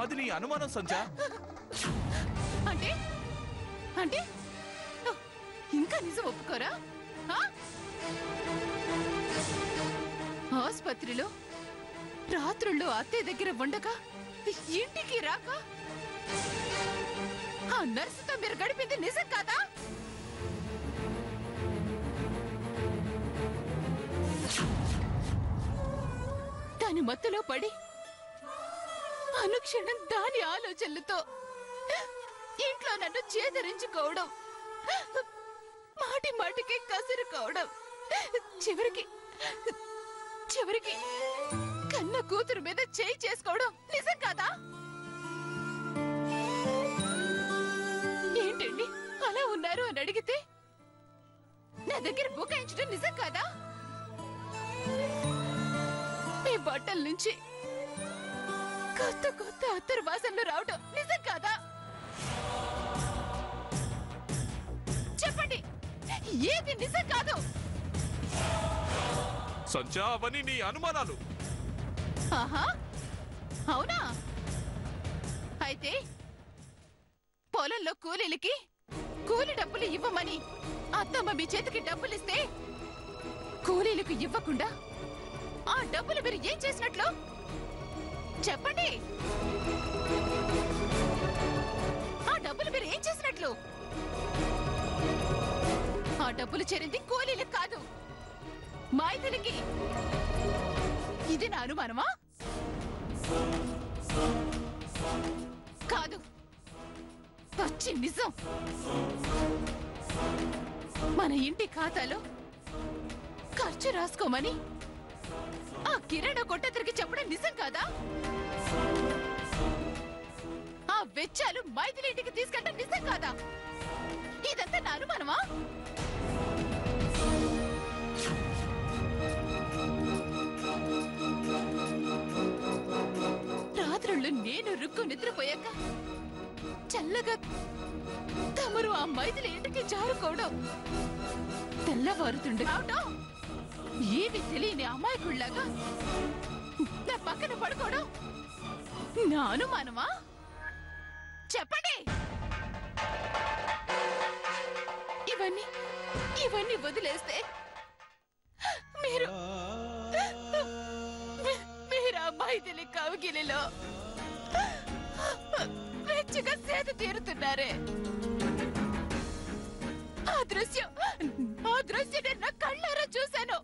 అది నీ అనుమానం సంధ్య. అంటే అంటే ఇంకా నిజం ఒప్పుకోరా? ఆసుపత్రిలో రాత్రుల్లో అత్తయ్య దగ్గర ఉండగా ఇంటికి రాక ఆ నర్సుతో మీరు గడిపింది నిజం కాదా? దాని మత్తులో పడి అనుక్షణం దాని ఆలోచనలతో ఇంట్లో నన్ను చేదరించుకోవడం, మాటి మాటికి కసురుకోవడం, చివరికి చివరికి కన్న కూతురు మీద చేయి చేసుకోవడం నిజం కాదా? ఏంటండి అలా ఉన్నారు అని అడిగితే నా దగ్గర బుకాయించడం నిజం కాదా? మీ బట్టల నుంచి కొత్త కొత్త అత్తరు వాసనలు రావడం నిజం కాదా? చెప్పండి, ఏది నిజం కాదు? సంధ్య, అవన్నీ నీ అనుమానాలు. ఆహా, అవునా? అయితే పొలంలో కూలీలకి కూలి డబ్బులు ఇవ్వమని అత్తమ్మ మీ చేతికి డబ్బులిస్తే కూలీలకు ఇవ్వకుండా ఆ డబ్బులు మీరు ఏం చేసినట్లు? చెప్పండి, ఆ డబ్బులు మీరు ఏం చేసినట్లు? ఆ డబ్బులు చేరింది కూలీలకు కాదు, మైథిలికి. ఇది నా అనుమానమా? కాదు, పచ్చి నిజం. మన ఇంటి ఖాతాలో ఖర్చు రాసుకోమని ఆ కిరాణా కొట్టతరికి చెప్పడం నిజం కాదా? ఆ వెచ్చాలు మైథిలి ఇంటికి తీసుకెళ్ళడం నిజం కాదా? ఇదంతా నా అనుమానమా? రాత్రుళ్ళు నేను రుక్కు నిద్రపోయాక చల్లగా తమరు ఆ మైథిలి ఇంటికి జారుకోవడం, తెల్లవారుతుండగా ఏమి తెలియని అమాయకుళ్లాగా నా పక్కన పడుకోవడం నా అనుమానమా? చెప్పండి. ఇవన్నీ ఇవన్నీ వదిలేస్తే మీరు ఆ మైథిలి కౌగిలిలో వెచ్చగా సేద తీరుతున్నారే. ఆ దృశ్యం నేను నా కళ్ళారా చూశాను.